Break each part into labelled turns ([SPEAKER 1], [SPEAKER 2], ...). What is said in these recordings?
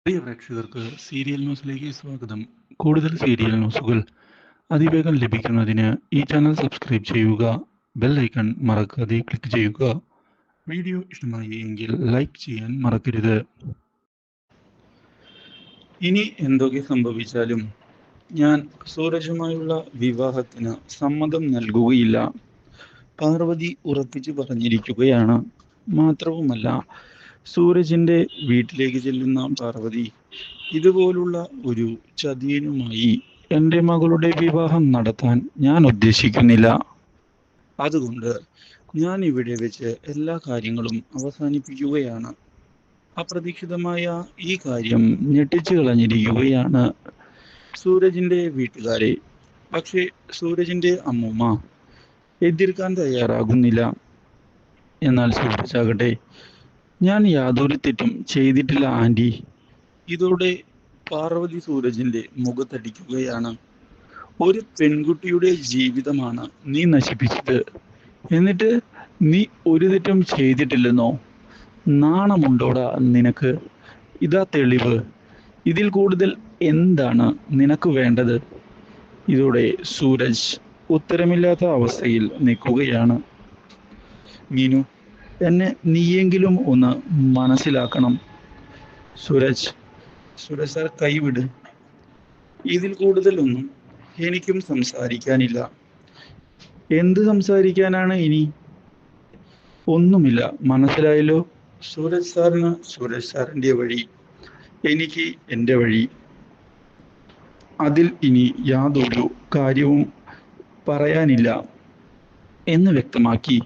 [SPEAKER 1] പ്രിയ പ്രേക്ഷകർക്ക് സീരിയൽ ന്യൂസിലേക്ക് സ്വാഗതം. കൂടുതൽ സീരിയൽ ന്യൂസുകൾ അതിവേഗം ലഭിക്കുന്നതിന് ഈ ചാനൽ സബ്സ്ക്രൈബ് ചെയ്യുക. ബെൽ ഐക്കൺ മറക്കാതെ ക്ലിക്ക് ചെയ്യുക. വീഡിയോ ഇഷ്ടമായി എങ്കിൽ ലൈക്ക് ചെയ്യാൻ മറക്കരുത്. ഇനി എന്തൊക്കെ സംഭവിച്ചാലും ഞാൻ സൂരജുമായുള്ള വിവാഹത്തിന് സമ്മതം നൽകുകയില്ല. പാർവതി ഉറപ്പിച്ചു പറഞ്ഞിരിക്കുകയാണ്. മാത്രവുമല്ല, സൂരജിന്റെ വീട്ടിലേക്ക് ചെല്ലുന്ന പാർവതി ഇതുപോലുള്ള ഒരു ചതിയനുമായി എൻ്റെ മകളുടെ വിവാഹം നടത്താൻ ഞാൻ ഉദ്ദേശിക്കുന്നില്ല. അതുകൊണ്ട് ഞാൻ ഇവിടെ വെച്ച് എല്ലാ കാര്യങ്ങളും അവസാനിപ്പിക്കുകയാണ്. അപ്രതീക്ഷിതമായ ഈ കാര്യം ഞെട്ടിച്ചു കളഞ്ഞിരിക്കുകയാണ് സൂരജിന്റെ വീട്ടുകാരെ. പക്ഷേ സൂരജിന്റെ അമ്മൂമ്മ എതിർക്കാൻ തയ്യാറാകുന്നില്ല. എന്നാൽ സൂരജാകട്ടെ, ഞാൻ യാതൊരു തെറ്റും ചെയ്തിട്ടില്ല ആൻറ്റി. ഇതോടെ പാർവതി സൂരജിന്റെ മുഖത്തടിക്കുകയാണ്. ഒരു പെൺകുട്ടിയുടെ ജീവിതമാണ് നീ നശിപ്പിച്ചത്. എന്നിട്ട് നീ ഒരു തെറ്റും ചെയ്തിട്ടില്ലെന്നോ? നാണമുണ്ടോടാ നിനക്ക്? ഇതാ തെളിവ്. ഇതിൽ കൂടുതൽ എന്താണ് നിനക്ക് വേണ്ടത്? ഇതോടെ സൂരജ് ഉത്തരമില്ലാത്ത അവസ്ഥയിൽ നിൽക്കുകയാണ്. മീനു, എന്നെ നീയെങ്കിലും ഒന്ന് മനസ്സിലാക്കണം. സൂരജ് സാർ കൈവിട്. ഇതിൽ കൂടുതലൊന്നും എനിക്കും സംസാരിക്കാനില്ല. എന്ത് സംസാരിക്കാനാണ് ഇനി? ഒന്നുമില്ല, മനസ്സിലായല്ലോ? സൂരജ് സാറിന് സൂരജ് സാറിൻ്റെ വഴി, എനിക്ക് എൻ്റെ വഴി. അതിൽ ഇനി യാതൊരു കാര്യവും പറയാനില്ല എന്ന് വ്യക്തമാക്കി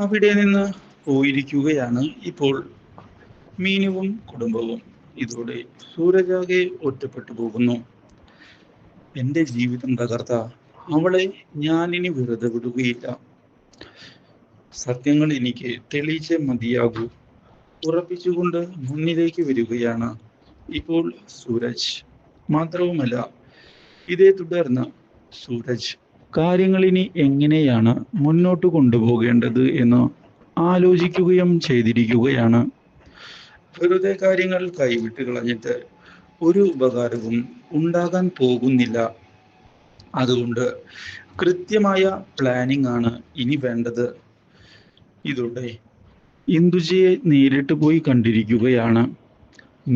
[SPEAKER 1] അവിടെ നിന്ന് പോയിരിക്കുകയാണ് ഇപ്പോൾ മീനുവും കുടുംബവും. ഇതോടെ സൂരജാകെ ഒറ്റപ്പെട്ടു പോകുന്നു. എൻ്റെ ജീവിതം തകർത്ത അവളെ ഞാനിനി വെറുതെ വിടുകയില്ല. സത്യങ്ങൾ എനിക്ക് തെളിയിച്ചേ മതിയാകൂ. ഉറപ്പിച്ചുകൊണ്ട് മുന്നിലേക്ക് വരികയാണ് ഇപ്പോൾ സൂരജ്. മാത്രവുമല്ല, ഇതേ തുടർന്ന് സൂരജ് കാര്യങ്ങളിനി എങ്ങനെയാണ് മുന്നോട്ട് കൊണ്ടുപോകേണ്ടത് എന്ന് ആലോചിക്കുകയും ചെയ്തിരിക്കുകയാണ്. വെറുതെ കാര്യങ്ങൾ കൈവിട്ട് കളഞ്ഞിട്ട് ഒരു ഉപകാരവും ഉണ്ടാകാൻ പോകുന്നില്ല. അതുകൊണ്ട് കൃത്യമായ പ്ലാനിംഗ് ആണ് ഇനി വേണ്ടത്. ഇതോടെ ഇന്ദുജിയെ നേരിട്ട് പോയി കണ്ടിരിക്കുകയാണ്.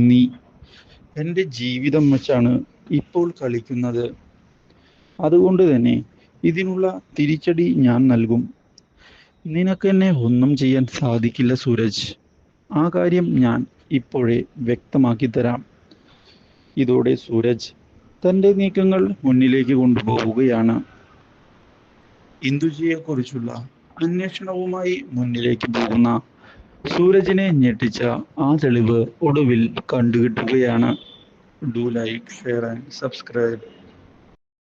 [SPEAKER 1] നീ എൻ്റെ ജീവിതം വെച്ചാണ് ഇപ്പോൾ കളിക്കുന്നത്. അതുകൊണ്ട് തന്നെ ഇതിനുള്ള തിരിച്ചടി ഞാൻ നൽകും. നിനക്കെന്നെ ഒന്നും ചെയ്യാൻ സാധിക്കില്ല സൂരജ്. ആ കാര്യം ഞാൻ ഇപ്പോഴേ വ്യക്തമാക്കി തരാം. ഇതോടെ സൂരജ് തൻ്റെ നീക്കങ്ങൾ മുന്നിലേക്ക് കൊണ്ടുപോവുകയാണ്. ഇന്ദുജിയെക്കുറിച്ചുള്ള അന്വേഷണവുമായി മുന്നിലേക്ക് പോകുന്ന സൂരജിനെ ഞെട്ടിച്ച ആ തെളിവ് ഒടുവിൽ കണ്ടുകിട്ടുകയാണ്. Do like, share and subscribe.